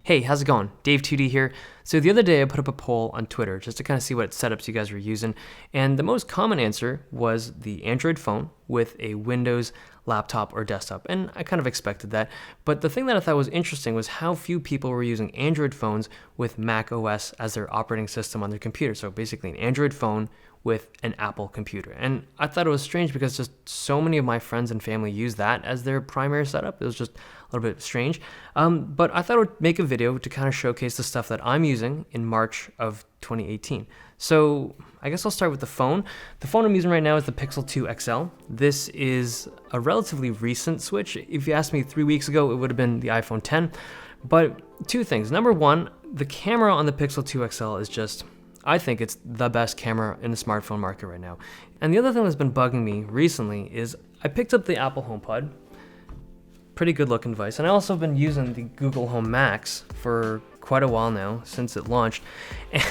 Hey, how's it going? Dave 2D here. So the other day I put up a poll on Twitter just to kind of see what setups you guys were using, and the most common answer was the Android phone with a Windows laptop or desktop, and I kind of expected that. But the thing that I thought was interesting was how few people were using Android phones with Mac OS as their operating system on their computer. So basically an Android phone with an Apple computer. And I thought it was strange because just so many of my friends and family use that as their primary setup. It was just a little bit strange. But I thought I would make a video to kind of showcase the stuff that I'm using in March of 2018. So I guess I'll start with the phone. The phone I'm using right now is the Pixel 2 XL. This is a relatively recent switch. If you asked me 3 weeks ago, it would have been the iPhone 10. But two things. Number one, the camera on the Pixel 2 XL is just, I think it's the best camera in the smartphone market right now. And the other thing that's been bugging me recently is I picked up the Apple HomePod. Pretty good looking device. And I also have been using the Google Home Max for quite a while now, since it launched.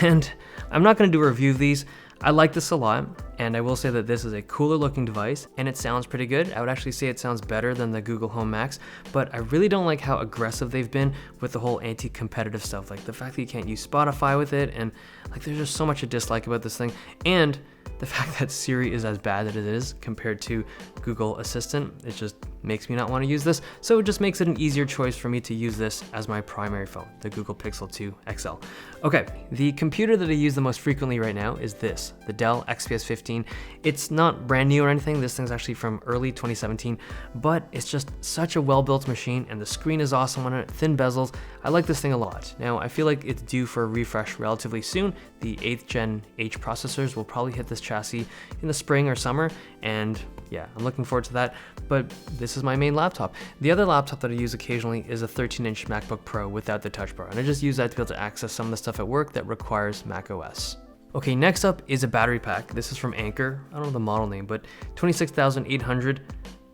And I'm not going to do a review of these. I like this a lot, and I will say that this is a cooler looking device, and it sounds pretty good. I would actually say it sounds better than the Google Home Max, but I really don't like how aggressive they've been with the whole anti-competitive stuff, like the fact that you can't use Spotify with it, and like there's just so much to dislike about this thing, and the fact that Siri is as bad as it is compared to Google Assistant, it just makes me not want to use this, so it just makes it an easier choice for me to use this as my primary phone, the Google Pixel 2 XL. Okay, the computer that I use the most frequently right now is this, the Dell Xps 15. It's not brand new or anything, this thing's actually from early 2017, but it's just such a well-built machine, and the screen is awesome on it, thin bezels. I like this thing a lot. Now, I feel like it's due for a refresh relatively soon. The 8th Gen H processors will probably hit this chassis in the spring or summer, and yeah, I'm looking forward to that, but this is my main laptop. The other laptop that I use occasionally is a 13-inch MacBook Pro without the touch bar, and I just use that to be able to access some of the stuff at work that requires Mac OS. Okay, next up is a battery pack. This is from Anker. I don't know the model name, but 26,800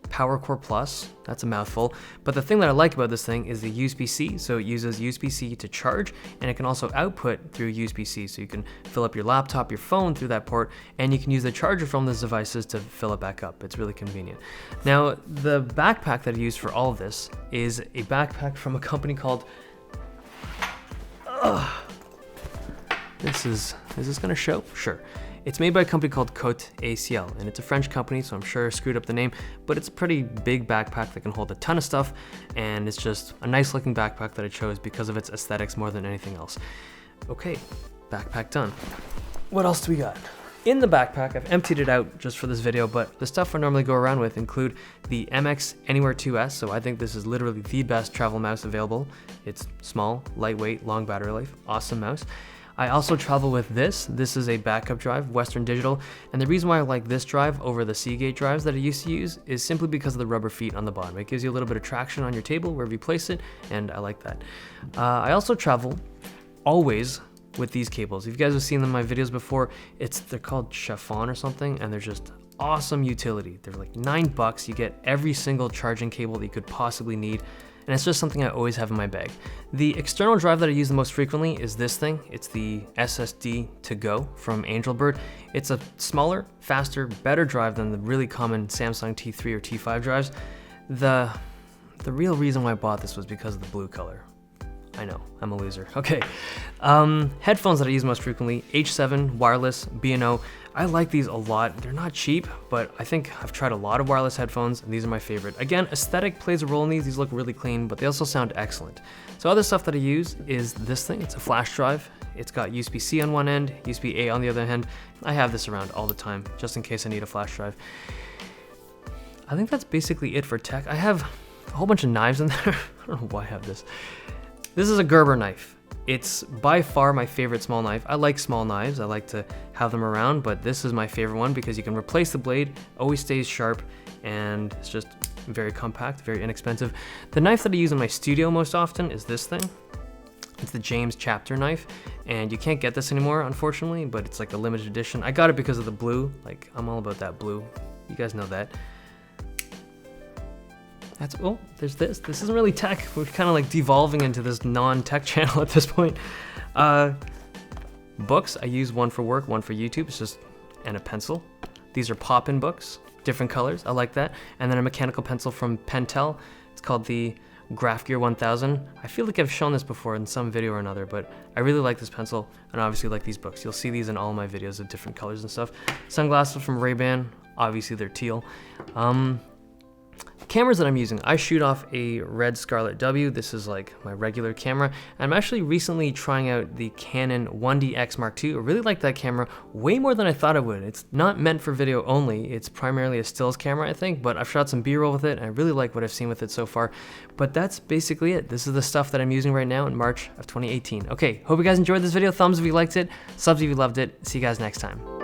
PowerCore Plus. That's a mouthful. But the thing that I like about this thing is the USB-C. So it uses USB-C to charge, and it can also output through USB-C. So you can fill up your laptop, your phone through that port, and you can use the charger from those devices to fill it back up. It's really convenient. Now, the backpack that I use for all of this is a backpack from a company called... Is this gonna show? Sure. It's made by a company called Cote ACL, and it's a French company, so I'm sure I screwed up the name, but it's a pretty big backpack that can hold a ton of stuff, and it's just a nice looking backpack that I chose because of its aesthetics more than anything else. Okay, backpack done. What else do we got? In the backpack, I've emptied it out just for this video, but the stuff I normally go around with include the MX Anywhere 2S, so I think this is literally the best travel mouse available. It's small, lightweight, long battery life, awesome mouse. I also travel with this. This is a backup drive, Western Digital, and the reason why I like this drive over the Seagate drives that I used to use is simply because of the rubber feet on the bottom. It gives you a little bit of traction on your table wherever you place it, and I like that. I also travel always with these cables. If you guys have seen them in my videos before, they're called Chiffon or something, and they're just awesome utility. They're like $9. You get every single charging cable that you could possibly need, and it's just something I always have in my bag. The external drive that I use the most frequently is this thing. It's the SSD to go from Angelbird. It's a smaller, faster, better drive than the really common Samsung T3 or T5 drives. The real reason why I bought this was because of the blue color. I know, I'm a loser. Okay, headphones that I use most frequently, H7 wireless B&O. I like these a lot. They're not cheap, but I think I've tried a lot of wireless headphones, and these are my favorite. Again, aesthetic plays a role in these. These look really clean, but they also sound excellent. So other stuff that I use is this thing. It's a flash drive. It's got USB-C on one end, USB-A on the other end. I have this around all the time, just in case I need a flash drive. I think that's basically it for tech. I have a whole bunch of knives in there. I don't know why I have this. This is a Gerber knife. It's by far my favorite small knife. I like small knives. I like to have them around, but this is my favorite one because you can replace the blade, always stays sharp, and it's just very compact, very inexpensive. The knife that I use in my studio most often is this thing. It's the James Chapter knife, and you can't get this anymore, unfortunately, but it's like a limited edition. I got it because of the blue. Like, I'm all about that blue. You guys know that. Oh, there's this. This isn't really tech. We're kind of like devolving into this non-tech channel at this point. Books, I use one for work, one for YouTube. It's just, and a pencil. These are pop-in books, different colors. I like that. And then a mechanical pencil from Pentel. It's called the Graph Gear 1000. I feel like I've shown this before in some video or another, but I really like this pencil, and obviously like these books. You'll see these in all my videos of different colors and stuff. Sunglasses from Ray-Ban, obviously they're teal. Cameras that I'm using, I shoot off a Red Scarlet W. This is like my regular camera. I'm actually recently trying out the Canon 1DX Mark II. I really like that camera way more than I thought I would. It's not meant for video only. It's primarily a stills camera, I think, but I've shot some B-roll with it, and I really like what I've seen with it so far. But that's basically it. This is the stuff that I'm using right now in March of 2018. Okay, hope you guys enjoyed this video. Thumbs if you liked it, subs if you loved it. See you guys next time.